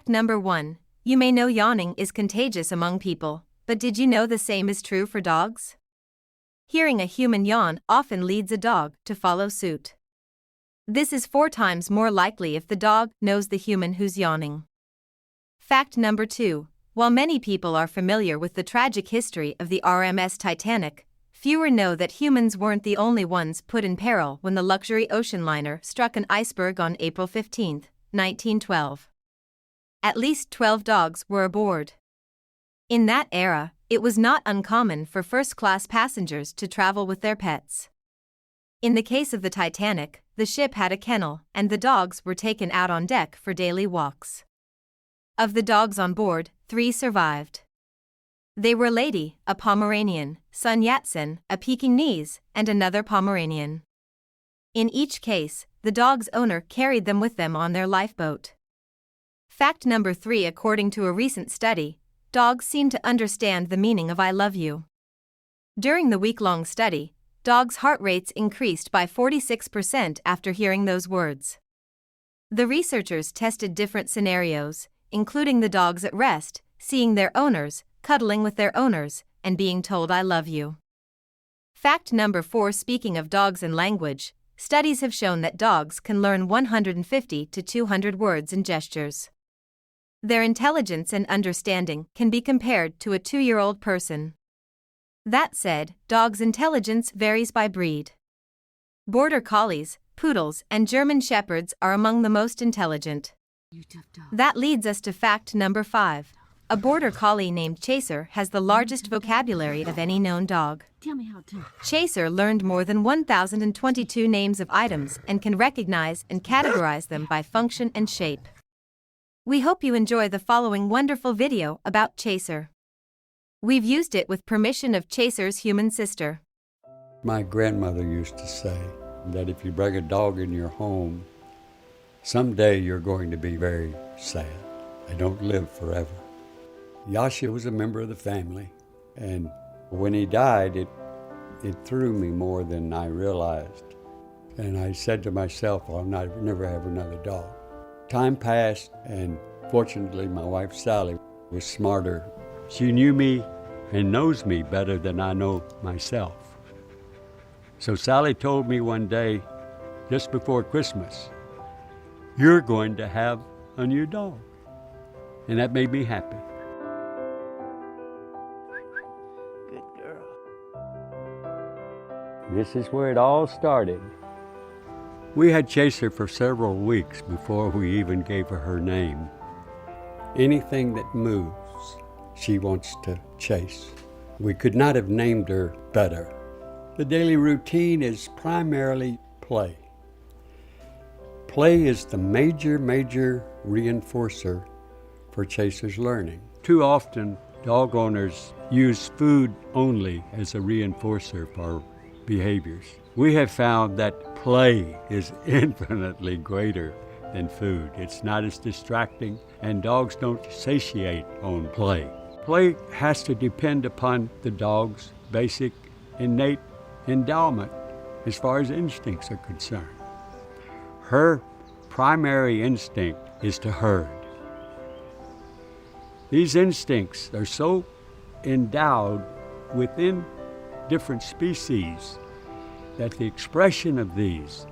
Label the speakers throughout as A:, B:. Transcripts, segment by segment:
A: Fact number 1. You may know yawning is contagious among people, but did you know the same is true for dogs? Hearing a human yawn often leads a dog to follow suit. This is 4 times more likely if the dog knows the human who's yawning. Fact number 2. While many people are familiar with the tragic history of the RMS Titanic, fewer know that humans weren't the only ones put in peril when the luxury ocean liner struck an iceberg on April 15, 1912. At least 12 dogs were aboard. In that era, it was not uncommon for first-class passengers to travel with their pets. In the case of the Titanic, the ship had a kennel, and the dogs were taken out on deck for daily walks. Of the dogs on board, 3 survived. They were Lady, a Pomeranian, Sun Yat-sen, a Pekingese, and another Pomeranian. In each case, the dog's owner carried them with them on their lifeboat. Fact number 3. According to a recent study, dogs seem to understand the meaning of I love you. During the week-long study, dogs' heart rates increased by 46% after hearing those words. The researchers tested different scenarios, including the dogs at rest, seeing their owners, cuddling with their owners, and being told I love you. Fact number 4. Speaking of dogs and language, studies have shown that dogs can learn 150 to 200 words and gestures. Their intelligence and understanding can be compared to a 2-year-old person. That said, dogs' intelligence varies by breed. Border Collies, Poodles, and German Shepherds are among the most intelligent. That leads us to fact number 5. A Border Collie named Chaser has the largest vocabulary of any known dog.
B: Tell me how to.
A: Chaser learned more than 1,022 names of items and can recognize and categorize them by function and shape. We hope you enjoy the following wonderful video about Chaser. We've used it with permission of Chaser's human sister.
C: My grandmother used to say that if you bring a dog in your home, someday you're going to be very sad. They don't live forever. Yasha was a member of the family, and when he died, it threw me more than I realized. And I said to myself, I'll never have another dog. Time passed, and fortunately my wife Sally was smarter. She knew me and knows me better than I know myself. So Sally told me one day, just before Christmas, you're going to have a new dog. And that made me happy.
B: Good girl.
C: This is where it all started. We had Chaser for several weeks before we even gave her name. Anything that moves, she wants to chase. We could not have named her better. The daily routine is primarily play. Play is the major reinforcer for Chaser's learning. Too often, dog owners use food only as a reinforcer for behaviors. We have found that play is infinitely greater than food. It's not as distracting, and dogs don't satiate on play. Play has to depend upon the dog's basic innate endowment as far as instincts are concerned. Her primary instinct is to herd. These instincts are so endowed within different species that the expression of these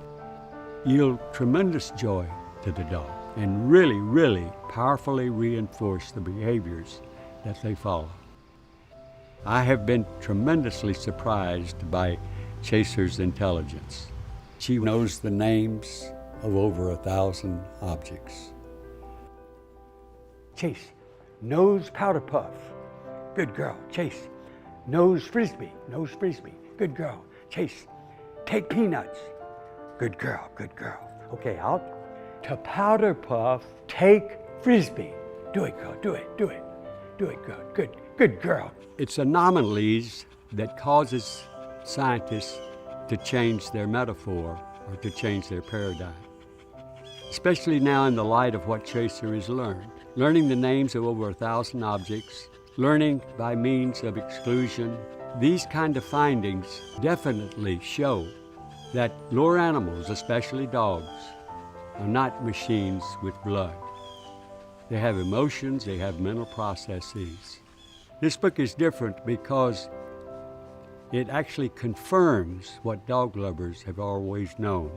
C: yield tremendous joy to the dog and really powerfully reinforce the behaviors that they follow. I have been tremendously surprised by Chaser's intelligence. She knows the names of over 1,000 objects.
D: Chase, nose powder puff. Good girl. Chase, nose frisbee. Nose frisbee. Good girl. Chase, take peanuts. Good girl. Good girl. Okay, out. To powder puff, take frisbee. Do it, girl. Do it. Do it. Do it, girl. Good. Good girl.
C: It's anomalies that causes scientists to change their metaphor or to change their paradigm. Especially now in the light of what Chaser has learned. Learning the names of over 1,000 objects, learning by means of exclusion. These kind of findings definitely show that lower animals, especially dogs, are not machines with blood. They have emotions, they have mental processes. This book is different because it actually confirms what dog lovers have always known.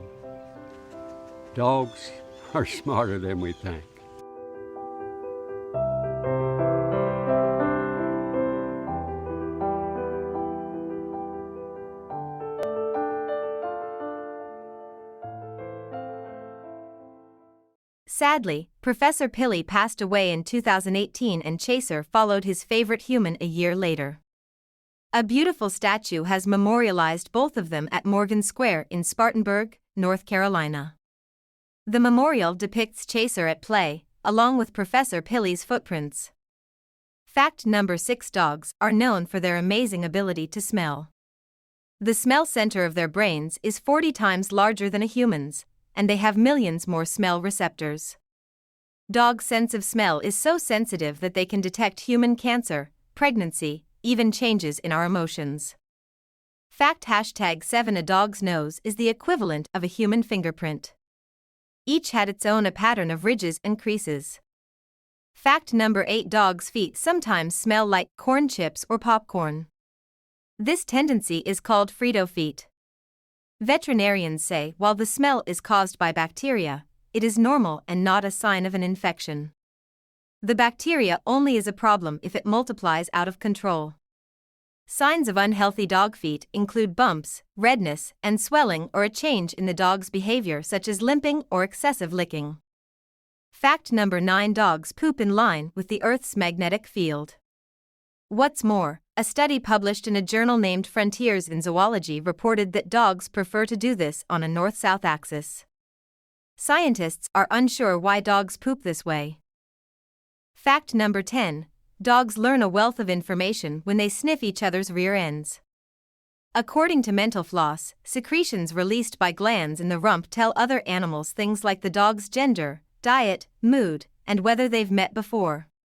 C: Dogs are smarter than we think.
A: Sadly, Professor Pilley passed away in 2018 and Chaser followed his favorite human a year later. A beautiful statue has memorialized both of them at Morgan Square in Spartanburg, North Carolina. The memorial depicts Chaser at play, along with Professor Pilley's footprints. Fact number 6: dogs are known for their amazing ability to smell. The smell center of their brains is 40 times larger than a human's, and they have millions more smell receptors. Dogs' sense of smell is so sensitive that they can detect human cancer, pregnancy, even changes in our emotions. Fact #7: a dog's nose is the equivalent of a human fingerprint. Each had its own a pattern of ridges and creases. Fact number 8: dogs' feet sometimes smell like corn chips or popcorn. This tendency is called Frito feet. Veterinarians say while the smell is caused by bacteria, it is normal and not a sign of an infection. The bacteria only is a problem if it multiplies out of control. Signs of unhealthy dog feet include bumps, redness, and swelling, or a change in the dog's behavior such as limping or excessive licking. Fact number 9: dogs poop in line with the Earth's magnetic field. What's more, a study published in a journal named Frontiers in Zoology reported that dogs prefer to do this on a north-south axis. Scientists are unsure why dogs poop this way. Fact number 10: dogs learn a wealth of information when they sniff each other's rear ends. According to Mental Floss, secretions released by glands in the rump tell other animals things like the dog's gender, diet, mood, and whether they've met before.